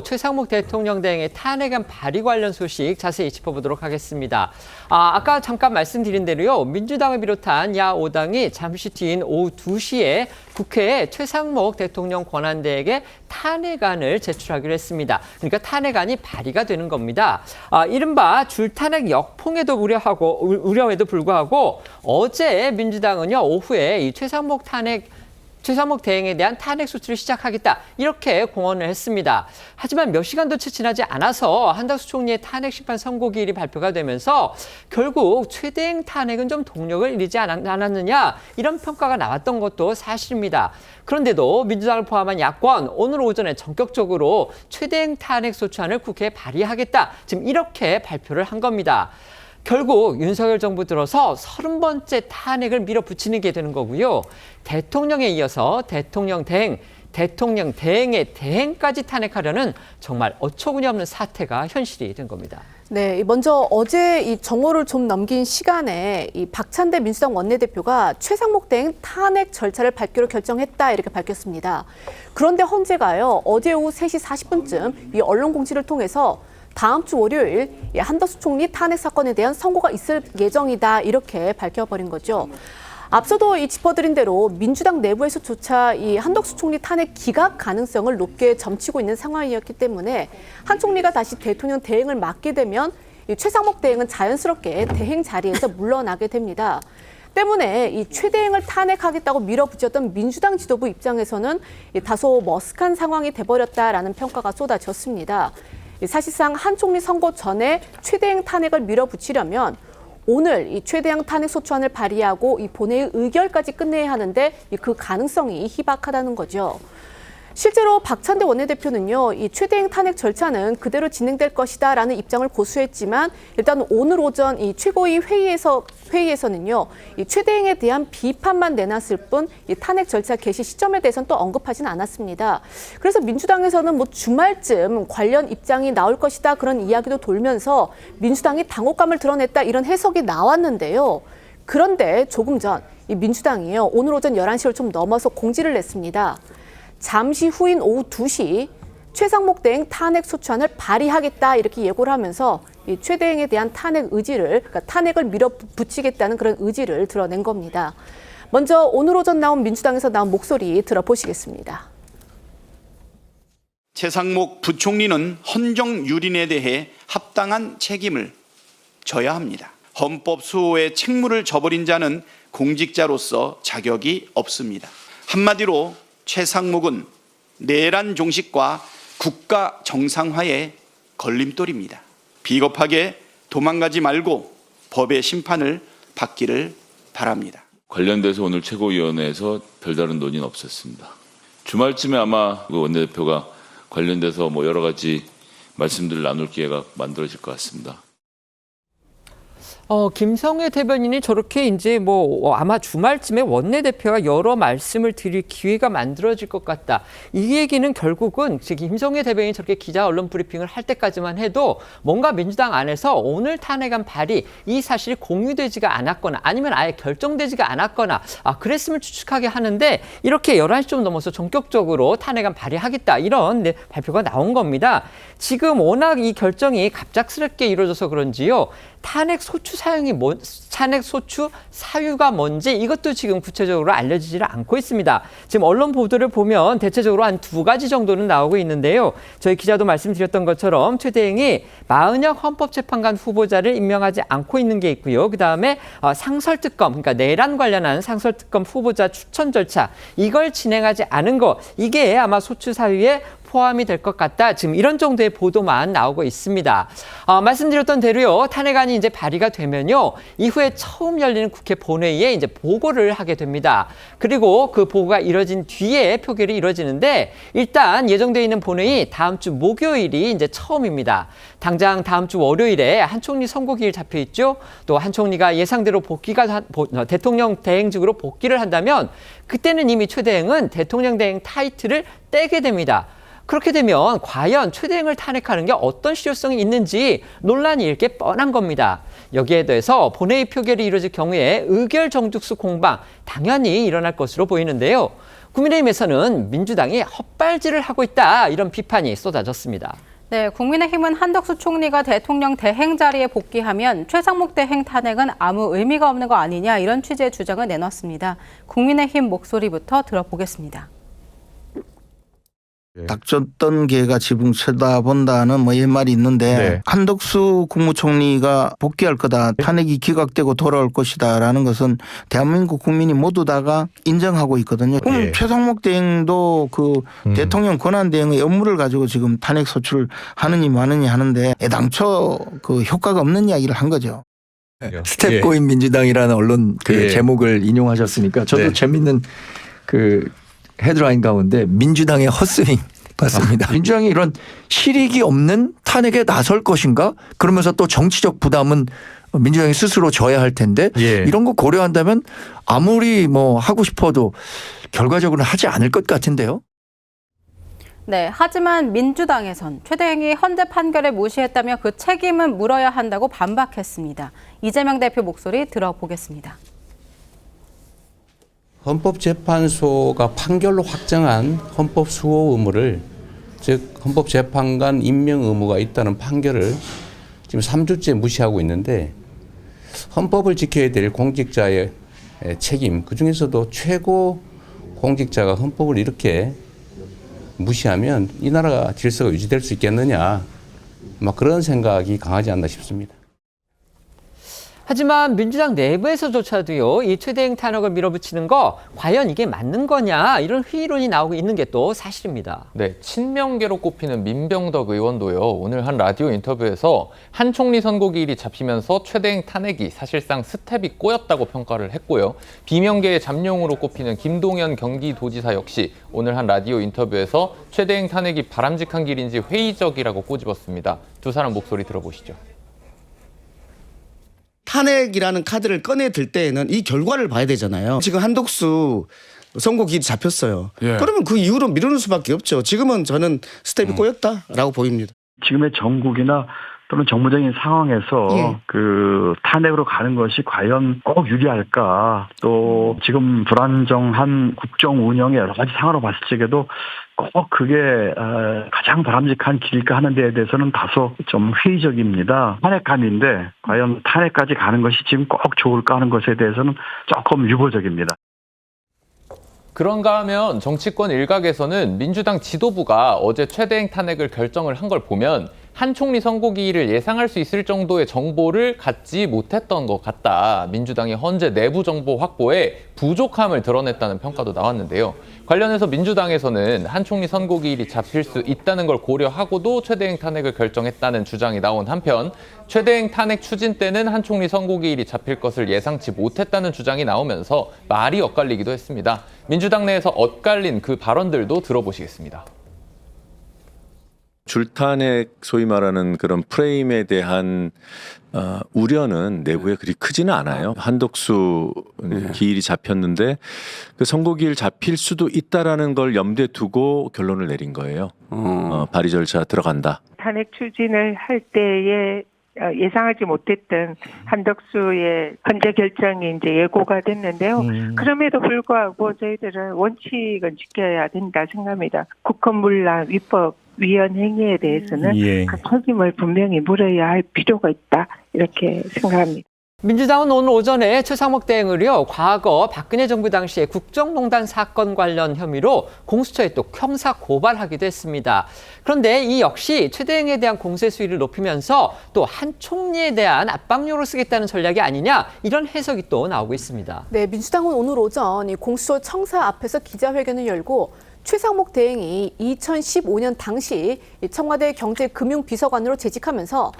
최상목 대통령 대행의 탄핵안 발의 관련 소식 자세히 짚어보도록 하겠습니다. 아까 잠깐 말씀드린 대로요. 민주당을 비롯한 야5당이 잠시 뒤인 오후 2시에 국회에 최상목 대통령 권한대행의 탄핵안을 제출하기로 했습니다. 그러니까 탄핵안이 발의가 되는 겁니다. 이른바 줄탄핵 역풍에도 우려에도 불구하고 어제 민주당은요. 오후에 이 최상목 대행에 대한 탄핵 소추를 시작하겠다 이렇게 공언을 했습니다. 하지만 몇 시간도 채 지나지 않아서 한덕수 총리의 탄핵 심판 선고기일이 발표가 되면서 결국 최대행 탄핵은 좀 동력을 잃지 않았느냐 이런 평가가 나왔던 것도 사실입니다. 그런데도 민주당을 포함한 야권 오늘 오전에 전격적으로 최대행 탄핵 소추안을 국회에 발의하겠다 지금 이렇게 발표를 한 겁니다. 결국 윤석열 정부 들어서 30번째 탄핵을 밀어붙이는 게 되는 거고요. 대통령에 이어서 대통령 대행의 대행까지 탄핵하려는 정말 어처구니 없는 사태가 현실이 된 겁니다. 네, 먼저 어제 이 정오를 좀 넘긴 시간에 이 박찬대 민주당 원내대표가 최상목 대행 탄핵 절차를 밟기로 결정했다 이렇게 밝혔습니다. 그런데 헌재가요, 어제 오후 3시 40분쯤 이 언론 공지를 통해서 다음 주 월요일 한덕수 총리 탄핵 사건에 대한 선고가 있을 예정이다 이렇게 밝혀버린 거죠. 앞서도 짚어드린 대로 민주당 내부에서조차 이 한덕수 총리 탄핵 기각 가능성을 높게 점치고 있는 상황이었기 때문에 한 총리가 다시 대통령 대행을 맡게 되면 이 최상목 대행은 자연스럽게 대행 자리에서 물러나게 됩니다. 때문에 이 최대행을 탄핵하겠다고 밀어붙였던 민주당 지도부 입장에서는 다소 머쓱한 상황이 돼버렸다라는 평가가 쏟아졌습니다. 사실상 한 총리 선거 전에 최대행 탄핵을 밀어붙이려면 오늘 이 최대행 탄핵 소추안을 발의하고 이 본회의 의결까지 끝내야 하는데 그 가능성이 희박하다는 거죠. 실제로 박찬대 원내대표는요, 이 최대행 탄핵 절차는 그대로 진행될 것이다라는 입장을 고수했지만 일단 오늘 오전 이 최고위 회의에서는요, 이 최대행에 대한 비판만 내놨을 뿐 이 탄핵 절차 개시 시점에 대해서는 또 언급하진 않았습니다. 그래서 민주당에서는 뭐 주말쯤 관련 입장이 나올 것이다 그런 이야기도 돌면서 민주당이 당혹감을 드러냈다 이런 해석이 나왔는데요. 그런데 조금 전 이 민주당이요, 오늘 오전 11시를 좀 넘어서 공지를 냈습니다. 잠시 후인 오후 2시 최상목 대행 탄핵 소추안을 발의하겠다 이렇게 예고를 하면서 이 최 대행에 대한 탄핵 의지를, 그러니까 탄핵을 밀어붙이겠다는 그런 의지를 드러낸 겁니다. 먼저 오늘 오전 나온 민주당에서 나온 목소리 들어보시겠습니다. 최상목 부총리는 헌정유린에 대해 합당한 책임을 져야 합니다. 헌법 수호의 책무를 저버린 자는 공직자로서 자격이 없습니다. 한마디로 최상목은 내란 종식과 국가 정상화의 걸림돌입니다. 비겁하게 도망가지 말고 법의 심판을 받기를 바랍니다. 관련돼서 오늘 최고위원회에서 별다른 논의는 없었습니다. 주말쯤에 아마 그 원내대표가 관련돼서 여러 가지 말씀들을 나눌 기회가 만들어질 것 같습니다. 김성회 대변인이 저렇게 이제 아마 주말쯤에 원내대표가 여러 말씀을 드릴 기회가 만들어질 것 같다. 이 얘기는 결국은 김성회 대변인이 저렇게 기자 언론 브리핑을 할 때까지만 해도 뭔가 민주당 안에서 오늘 탄핵안 발의 이 사실이 공유되지가 않았거나 아니면 아예 결정되지가 않았거나 그랬으면 추측하게 하는데 이렇게 11시 좀 넘어서 전격적으로 탄핵안 발의하겠다 이런 발표가 나온 겁니다. 지금 워낙 이 결정이 갑작스럽게 이루어져서 그런지요. 탄핵 소추 사유가 뭔지 이것도 지금 구체적으로 알려지지를 않고 있습니다. 지금 언론 보도를 보면 대체적으로 한 2가지 정도는 나오고 있는데요. 저희 기자도 말씀드렸던 것처럼 최 대행이 마은혁 헌법재판관 후보자를 임명하지 않고 있는 게 있고요. 그다음에 상설특검, 그러니까 내란 관련한 상설특검 후보자 추천 절차 이걸 진행하지 않은 거 이게 아마 소추 사유에 포함이 될 것 같다. 지금 이런 정도의 보도만 나오고 있습니다. 말씀드렸던 대로요. 탄핵안이 이제 발의가 되면요. 이후에 처음 열리는 국회 본회의에 이제 보고를 하게 됩니다. 그리고 그 보고가 이뤄진 뒤에 표결이 이뤄지는데 일단 예정되어 있는 본회의 다음 주 목요일이 이제 처음입니다. 당장 다음 주 월요일에 한 총리 선고기일 잡혀 있죠. 또 한 총리가 예상대로 대통령 대행직으로 복귀를 한다면 그때는 이미 최 대행은 대통령 대행 타이틀을 떼게 됩니다. 그렇게 되면 과연 최 대행을 탄핵하는 게 어떤 실효성이 있는지 논란이 일게 뻔한 겁니다. 여기에 대해서 본회의 표결이 이루어질 경우에 의결 정득수 공방 당연히 일어날 것으로 보이는데요. 국민의힘에서는 민주당이 헛발질을 하고 있다 이런 비판이 쏟아졌습니다. 네, 국민의힘은 한덕수 총리가 대통령 대행 자리에 복귀하면 최상목 대행 탄핵은 아무 의미가 없는 거 아니냐 이런 취지의 주장을 내놨습니다. 국민의힘 목소리부터 들어보겠습니다. 닥쳤던 개가 지붕 쳐다본다는 뭐 옛말이 있는데 네. 한덕수 국무총리가 복귀할 거다. 탄핵이 기각되고 돌아올 것이다라는 것은 대한민국 국민이 모두 다가 인정하고 있거든요. 그럼 예. 최상목 대행도 그 대통령 권한 대행의 업무를 가지고 지금 탄핵 소추를 하느니 마느니 하는데 애당초 그 효과가 없는 이야기를 한 거죠. 스텝 예. 고인 민주당이라는 언론 그 예. 제목을 인용하셨으니까 저도 네. 재밌는 그 헤드라인 가운데 민주당의 헛스윙 봤습니다. 민주당이 이런 실익이 없는 탄핵에 나설 것인가? 그러면서 또 정치적 부담은 민주당이 스스로 져야 할 텐데 예. 이런 거 고려한다면 아무리 뭐 하고 싶어도 결과적으로는 하지 않을 것 같은데요. 네, 하지만 민주당에선 최 대행이 헌재 판결을 무시했다며 그 책임은 물어야 한다고 반박했습니다. 이재명 대표 목소리 들어보겠습니다. 헌법재판소가 판결로 확정한 헌법 수호 의무를, 즉 헌법재판관 임명 의무가 있다는 판결을 지금 3주째 무시하고 있는데, 헌법을 지켜야 될 공직자의 책임, 그중에서도 최고 공직자가 헌법을 이렇게 무시하면 이 나라가 질서가 유지될 수 있겠느냐, 막 그런 생각이 강하지 않나 싶습니다. 하지만 민주당 내부에서조차도요, 이 최대행 탄핵을 밀어붙이는 거 과연 이게 맞는 거냐 이런 회의론이 나오고 있는 게 또 사실입니다. 네, 친명계로 꼽히는 민병덕 의원도요, 오늘 한 라디오 인터뷰에서 한 총리 선고기일이 잡히면서 최대행 탄핵이 사실상 스텝이 꼬였다고 평가를 했고요. 비명계의 잠룡으로 꼽히는 김동연 경기도지사 역시 오늘 한 라디오 인터뷰에서 최대행 탄핵이 바람직한 길인지 회의적이라고 꼬집었습니다. 두 사람 목소리 들어보시죠. 탄핵이라는 카드를 꺼내 들 때에는 이 결과를 봐야 되잖아요. 지금 한덕수 선고기일이 잡혔어요. 그러면 그 이후로 미루는 수밖에 없죠. 지금은 저는 스텝이 꼬였다라고 보입니다. 지금의 정국이나 또는 정무적인 상황에서 그 탄핵으로 가는 것이 과연 꼭 유리할까? 또 지금 불안정한 국정 운영의 여러 가지 상황으로 봤을 적에도 꼭 그게 가장 바람직한 길일까 하는 데에 대해서는 다소 좀 회의적입니다. 탄핵감인데 과연 탄핵까지 가는 것이 지금 꼭 좋을까 하는 것에 대해서는 조금 유보적입니다. 그런가 하면 정치권 일각에서는 민주당 지도부가 어제 최대행 탄핵을 결정을 한 걸 보면 한 총리 선고기일을 예상할 수 있을 정도의 정보를 갖지 못했던 것 같다. 민주당이 헌재 내부 정보 확보에 부족함을 드러냈다는 평가도 나왔는데요. 관련해서 민주당에서는 한 총리 선고기일이 잡힐 수 있다는 걸 고려하고도 최대행 탄핵을 결정했다는 주장이 나온 한편 최대행 탄핵 추진 때는 한 총리 선고기일이 잡힐 것을 예상치 못했다는 주장이 나오면서 말이 엇갈리기도 했습니다. 민주당 내에서 엇갈린 그 발언들도 들어보시겠습니다. 줄탄핵 소위 말하는 그런 프레임에 대한 우려는 내부에 그리 크지는 않아요. 한덕수 기일이 잡혔는데 그 선고기일 잡힐 수도 있다라는 걸 염두에 두고 결론을 내린 거예요. 발의 절차 들어간다. 탄핵 추진을 할 때에 예상하지 못했던 한덕수의 헌재 결정이 이제 예고가 됐는데요. 그럼에도 불구하고 저희들은 원칙은 지켜야 된다 생각합니다. 국헌문란 위법 위헌 행위에 대해서는 그 책임을 분명히 물어야 할 필요가 있다 이렇게 생각합니다. 민주당은 오늘 오전에 최상목 대행을요, 과거 박근혜 정부 당시에 국정농단 사건 관련 혐의로 공수처에 또 형사 고발하기도 했습니다. 그런데 이 역시 최 대행에 대한 공세 수위를 높이면서 또 한 총리에 대한 압박료로 쓰겠다는 전략이 아니냐 이런 해석이 또 나오고 있습니다. 네, 민주당은 오늘 오전 이 공수처 청사 앞에서 기자회견을 열고 최상목 대행이 2015년 당시 청와대 경제금융비서관으로 재직하면서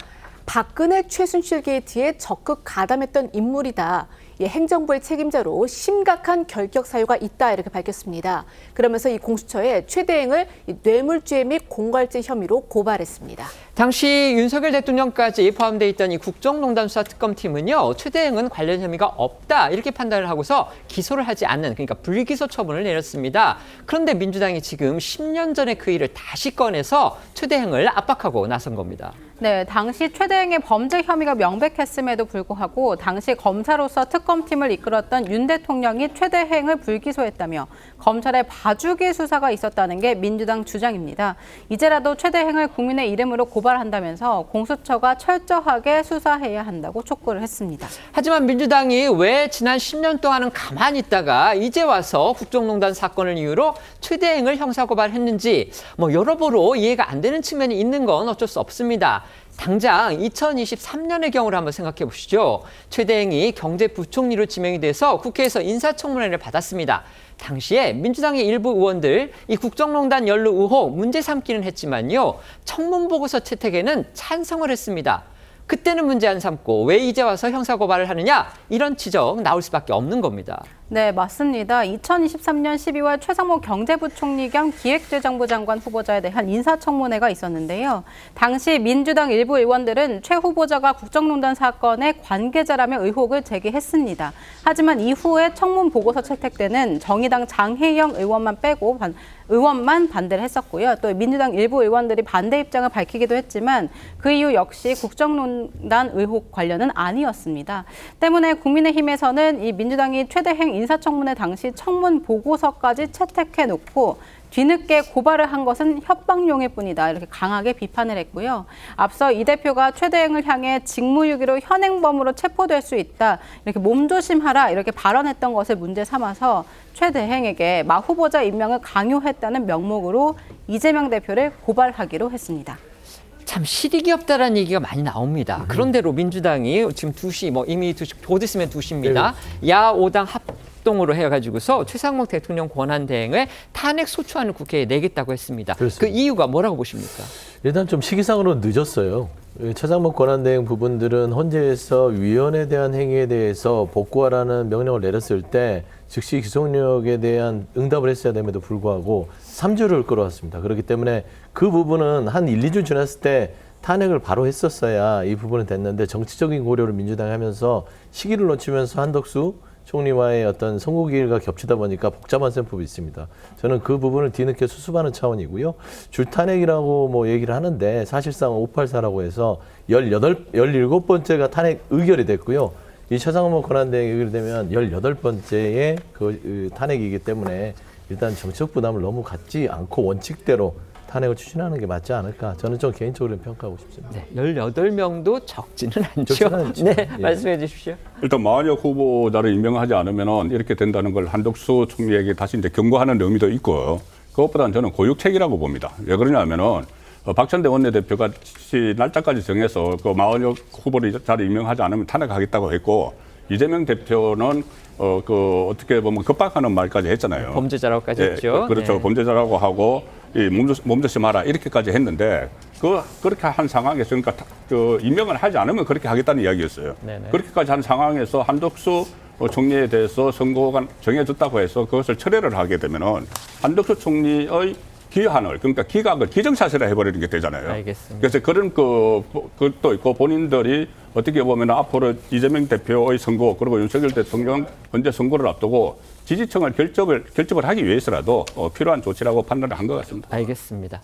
박근혜 최순실 게이트에 적극 가담했던 인물이다. 행정부의 책임자로 심각한 결격 사유가 있다 이렇게 밝혔습니다. 그러면서 이 공수처에 최 대행을 뇌물죄 및 공갈죄 혐의로 고발했습니다. 당시 윤석열 대통령까지 포함되어 있던 이 국정농단 수사 특검팀은요, 최 대행은 관련 혐의가 없다 이렇게 판단을 하고서 기소를 하지 않는, 그러니까 불기소 처분을 내렸습니다. 그런데 민주당이 지금 10년 전의 그 일을 다시 꺼내서 최 대행을 압박하고 나선 겁니다. 네, 당시 최대행의 범죄 혐의가 명백했음에도 불구하고 당시 검사로서 특검팀을 이끌었던 윤 대통령이 최대행을 불기소했다며 검찰의 봐주기 수사가 있었다는 게 민주당 주장입니다. 이제라도 최대행을 국민의 이름으로 고발한다면서 공수처가 철저하게 수사해야 한다고 촉구를 했습니다. 하지만 민주당이 왜 지난 10년 동안은 가만히 있다가 이제 와서 국정농단 사건을 이유로 최대행을 형사고발했는지 여러모로 이해가 안 되는 측면이 있는 건 어쩔 수 없습니다. 당장 2023년의 경우를 한번 생각해 보시죠. 최대행이 경제부총리로 지명이 돼서 국회에서 인사청문회를 받았습니다. 당시에 민주당의 일부 의원들 이 국정농단 연루 의혹 문제 삼기는 했지만요. 청문보고서 채택에는 찬성을 했습니다. 그때는 문제 안 삼고 왜 이제 와서 형사고발을 하느냐 이런 지적 나올 수밖에 없는 겁니다. 네, 맞습니다. 2023년 12월 최상목 경제부총리 겸 기획재정부 장관 후보자에 대한 인사청문회가 있었는데요. 당시 민주당 일부 의원들은 최 후보자가 국정농단 사건의 관계자라며 의혹을 제기했습니다. 하지만 이후에 청문 보고서 채택 때는 정의당 장혜영 의원만 빼고 의원만 반대를 했었고요. 또 민주당 일부 의원들이 반대 입장을 밝히기도 했지만 그 이후 역시 국정농단 의혹 관련은 아니었습니다. 때문에 국민의힘에서는 이 민주당이 최대행 인사청문회 당시 청문 보고서까지 채택해놓고 뒤늦게 고발을 한 것은 협박용일 뿐이다. 이렇게 강하게 비판을 했고요. 앞서 이 대표가 최대행을 향해 직무유기로 현행범으로 체포될 수 있다. 이렇게 몸조심하라. 이렇게 발언했던 것을 문제 삼아서 최대행에게 마 후보자 임명을 강요했다는 명목으로 이재명 대표를 고발하기로 했습니다. 참 실익이 없다라는 얘기가 많이 나옵니다. 그런데로 민주당이 지금 2시, 이미 2시, 곧 있으면 2시입니다. 야5당 합동으로 해가지고서 최상목 대통령 권한대행을 탄핵 소추안을 국회에 내겠다고 했습니다. 그렇습니다. 그 이유가 뭐라고 보십니까? 일단 좀 시기상으로 늦었어요. 최상목 권한대행 부분들은 헌재에서 위헌에 대한 행위에 대해서 복구하라는 명령을 내렸을 때 즉시 기소력에 대한 응답을 했어야 됨에도 불구하고 3주를 끌어왔습니다. 그렇기 때문에 그 부분은 한 1, 2주 지났을 때 탄핵을 바로 했었어야 이 부분은 됐는데 정치적인 고려를 민주당이 하면서 시기를 놓치면서 한덕수 총리와의 어떤 선고기일과 겹치다 보니까 복잡한 셈법이 있습니다. 저는 그 부분을 뒤늦게 수습하는 차원이고요. 줄탄핵이라고 얘기를 하는데 사실상 584라고 해서 17번째가 탄핵 의결이 됐고요. 이 최상목 권한대행이 의결되면 18번째의 그 탄핵이기 때문에 일단 정치적 부담을 너무 갖지 않고 원칙대로 탄핵을 추진하는 게 맞지 않을까. 저는 좀 개인적으로 평가하고 싶습니다. 네, 18명도 적지는 않죠. 네, 예. 말씀해 주십시오. 일단 만약 후보자를 임명하지 않으면 이렇게 된다는 걸 한덕수 총리에게 다시 이제 경고하는 의미도 있고 그것보다는 저는 고육책이라고 봅니다. 왜 그러냐면은 박찬대 원내대표가 날짜까지 정해서 그 마흔역 후보를 자리 임명하지 않으면 탄핵하겠다고 했고 이재명 대표는 어떻게 보면 급박하는 말까지 했잖아요. 범죄자라고까지 했죠. 그렇죠. 네. 범죄자라고 하고 몸조심하라 이렇게까지 했는데 그렇게 한 상황에서 그러니까 임명을 하지 않으면 그렇게 하겠다는 이야기였어요. 네네. 그렇게까지 한 상황에서 한덕수 총리에 대해서 선고가 정해졌다고 해서 그것을 철회를 하게 되면은 한덕수 총리의 기한을 그러니까 기각을 기정사실화 해버리는 게 되잖아요. 알겠습니다. 그래서 그런 그것도 있고 본인들이 어떻게 보면 앞으로 이재명 대표의 선거 그리고 윤석열 대통령 현재 선거를 앞두고 지지층을 결집을 하기 위해서라도 필요한 조치라고 판단을 한 것 같습니다. 알겠습니다.